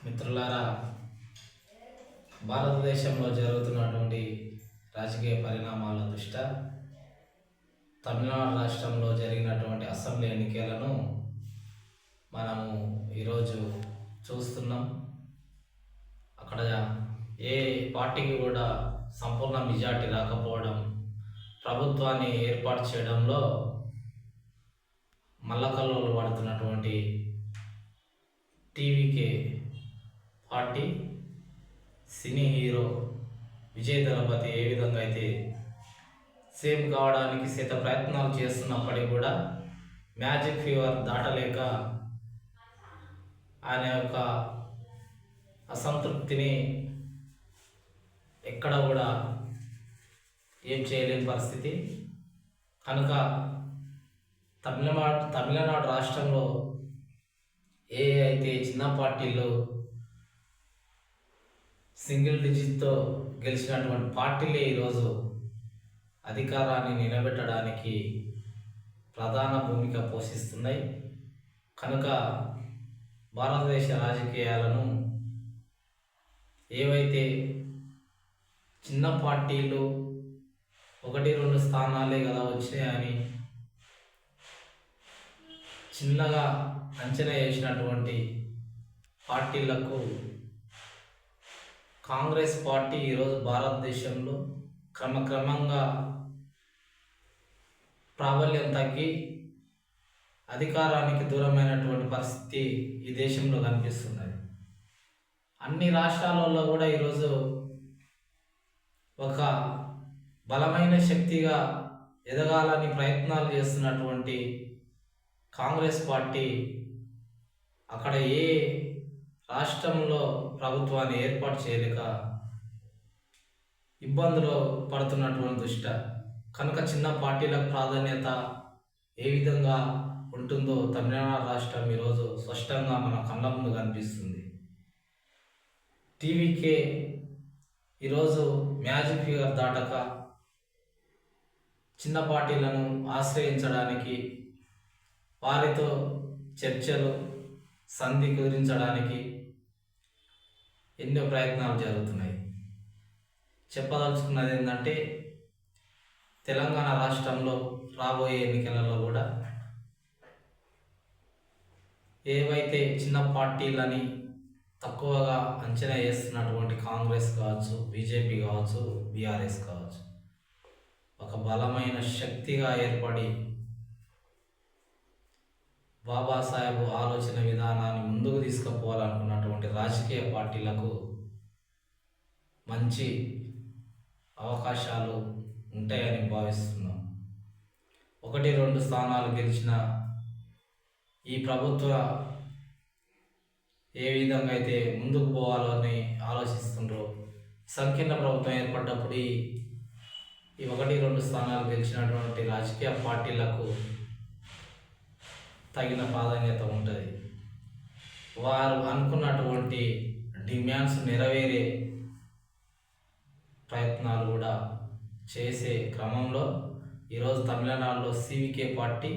మిత్రులారా, భారతదేశంలో జరుగుతున్నటువంటి రాజకీయ పరిణామాల దృష్ట్యా తమిళనాడు రాష్ట్రంలో జరిగినటువంటి అసెంబ్లీ ఎన్నికలను మనము ఈరోజు చూస్తున్నాం. అక్కడ ఏ పార్టీకి కూడా సంపూర్ణ మెజార్టీ రాకపోవడం, ప్రభుత్వాన్ని ఏర్పాటు చేయడంలో మల్లకల్లోలు పడుతున్నటువంటి TVK party cine hero Vijay Thalapathy ఏ విధంగా అయితే సేమ్ కావడానికి శత ప్రయత్నాలు చేస్తున్నప్పటికీ కూడా మ్యాజిక్ ఫీవర్ దాటలేక ఆయన యొక్క అసంతృప్తిని ఎక్కడ కూడా ఏం చేయలేని పరిస్థితి. కనుక తమిళనాడు రాష్ట్రంలో ఏ అయితే చిన్న పార్టీలు సింగిల్ డిజిట్తో గెలిచినటువంటి పార్టీలే ఈరోజు అధికారాన్ని నిలబెట్టడానికి ప్రధాన భూమిక పోషిస్తున్నాయి. కనుక భారతదేశ రాజకీయాలను ఏవైతే చిన్న పార్టీలు 1-2 స్థానాలే కదా వచ్చినాయని చిన్నగా అంచనా వేసినటువంటి పార్టీలకు కాంగ్రెస్ పార్టీ ఈరోజు భారతదేశంలో క్రమక్రమంగా ప్రాబల్యం తగ్గి అధికారానికి దూరమైనటువంటి పరిస్థితి ఈ దేశంలో కనిపిస్తున్నది. అన్ని రాష్ట్రాలలో కూడా ఈరోజు ఒక బలమైన శక్తిగా ఎదగాలని ప్రయత్నాలు చేస్తున్నటువంటి కాంగ్రెస్ పార్టీ అక్కడ ఏ రాష్ట్రంలో ప్రభుత్వాన్ని ఏర్పాటు చేయలేక ఇబ్బందులు పడుతున్నటువంటి దృష్ట్యా కనుక చిన్న పార్టీలకు ప్రాధాన్యత ఏ విధంగా ఉంటుందో తమిళనాడు రాష్ట్రం ఈరోజు స్పష్టంగా మన కళ్ళ ముందు కనిపిస్తుంది. టీవీకే ఈరోజు మ్యాజిక్ ఫిగర్ దాటక చిన్న పార్టీలను ఆశ్రయించడానికి, వారితో చర్చలు సంధి కుదిరించడానికి ఎన్నో ప్రయత్నాలు జరుగుతున్నాయి. చెప్పదలుచుకున్నది ఏంటంటే, తెలంగాణ రాష్ట్రంలో రాబోయే ఎన్నికలలో కూడా ఏవైతే చిన్న పార్టీలని తక్కువగా అంచనా వేస్తున్నటువంటి కాంగ్రెస్ కావచ్చు, బీజేపీ కావచ్చు, బీఆర్ఎస్ కావచ్చు, ఒక బలమైన శక్తిగా ఏర్పడి బాబాసాహెబ్ ఆలోచన విధానాన్ని ముందుకు తీసుకుపోవాలనుకున్నటువంటి రాజకీయ పార్టీలకు మంచి అవకాశాలు ఉంటాయని భావిస్తున్నాం. 1-2 స్థానాలు గెలిచిన ఈ ప్రభుత్వ ఏ విధంగా అయితే ముందుకు పోవాలో అని ఆలోచిస్తుండ్రో, సంకీర్ణ ప్రభుత్వం ఏర్పడ్డప్పుడు ఈ 1-2 స్థానాలు గెలిచినటువంటి రాజకీయ పార్టీలకు తగిన ప్రాధాన్యత ఉంటుంది. వారు అనుకున్నటువంటి డిమాండ్స్ నెరవేరే ప్రయత్నాలు కూడా చేసే క్రమంలో ఈరోజు తమిళనాడులో సివికే పార్టీ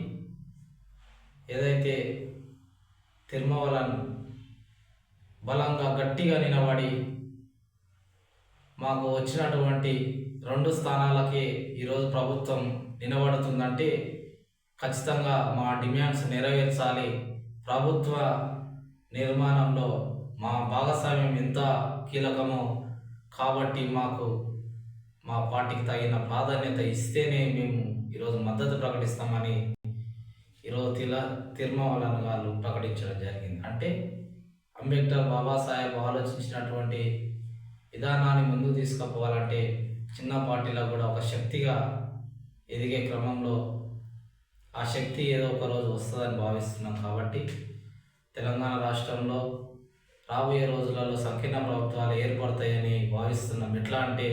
ఏదైతే తిరుమలను బలంగా గట్టిగా నిలబడి మాకు వచ్చినటువంటి 2 స్థానాలకే ఈరోజు ప్రభుత్వం నిలబడుతుందంటే ఖచ్చితంగా మా డిమాండ్స్ నెరవేర్చాలి, ప్రభుత్వ నిర్మాణంలో మా భాగస్వామ్యం ఎంత కీలకమో కాబట్టి మాకు మా పార్టీకి తగిన ప్రాధాన్యత ఇస్తేనే మేము ఈరోజు మద్దతు ప్రకటిస్తామని ఈరోజు తిరుమలను వాళ్ళు ప్రకటించడం జరిగింది. అంటే అంబేద్కర్ బాబాసాహెబ్ ఆలోచించినటువంటి విధానాన్ని ముందుకు తీసుకుపోవాలంటే చిన్న పార్టీలకు కూడా ఒక శక్తిగా ఎదిగే క్రమంలో ఆ శక్తి ఏదో ఒక రోజు వస్తుందని భావిస్తున్నాం. కాబట్టి తెలంగాణ రాష్ట్రంలో రాబోయే రోజులలో సంకీర్ణ ప్రభుత్వాలు ఏర్పడతాయని భావిస్తున్నాం. ఎట్లా అంటే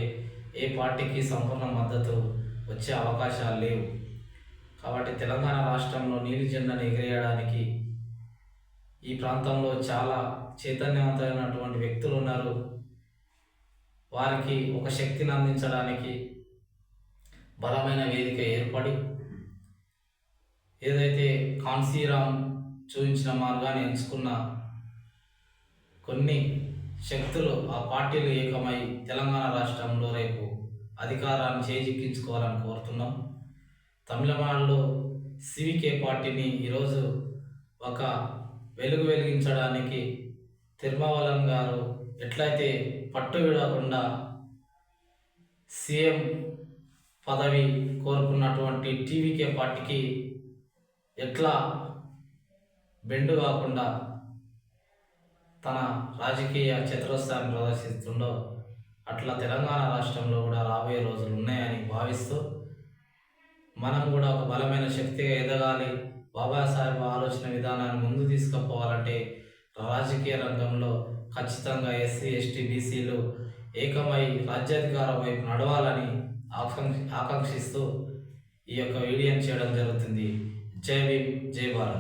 ఏ పార్టీకి సంపూర్ణ మద్దతు వచ్చే అవకాశాలు లేవు. కాబట్టి తెలంగాణ రాష్ట్రంలో నీలి జెండాను ఎగిరేయడానికి ఈ ప్రాంతంలో చాలా చైతన్యవంతమైనటువంటి వ్యక్తులు ఉన్నారు. వారికి ఒక శక్తిని అందించడానికి బలమైన వేదిక ఏర్పడి ఏదైతే కాన్సీరామ్ చూపించిన మార్గాన్ని ఎంచుకున్న కొన్ని శక్తులు ఆ పార్టీలు ఏకమై తెలంగాణ రాష్ట్రంలో రేపు అధికారాన్ని చేజిక్కించుకోవాలని కోరుతున్నాం. తమిళనాడులో సివికే పార్టీని ఈరోజు ఒక వెలుగు వెలిగించడానికి తిరుమావళవన్ గారు ఎట్లయితే పట్టు విడకుండా సీఎం పదవి కోరుకున్నటువంటి టీవీకే పార్టీకి ఎట్లా బెండు కాకుండా తన రాజకీయ చతురస్రాన్ని ప్రదర్శిస్తుండో అట్లా తెలంగాణ రాష్ట్రంలో కూడా రాబోయే రోజులు ఉన్నాయని భావిస్తూ మనం కూడా ఒక బలమైన శక్తిగా ఎదగాలి. బాబాసాహెబ్ ఆలోచన విధానాన్ని ముందు తీసుకుపోవాలంటే రాజకీయ రంగంలో ఖచ్చితంగా ఎస్సీ ఎస్టీ బీసీలు ఏకమై రాజ్యాధికారం వైపు నడవాలని ఆకాంక్షిస్తూ ఈ యొక్క వీడియోని చేయడం జరుగుతుంది. జై భీమ్, జై భారత్.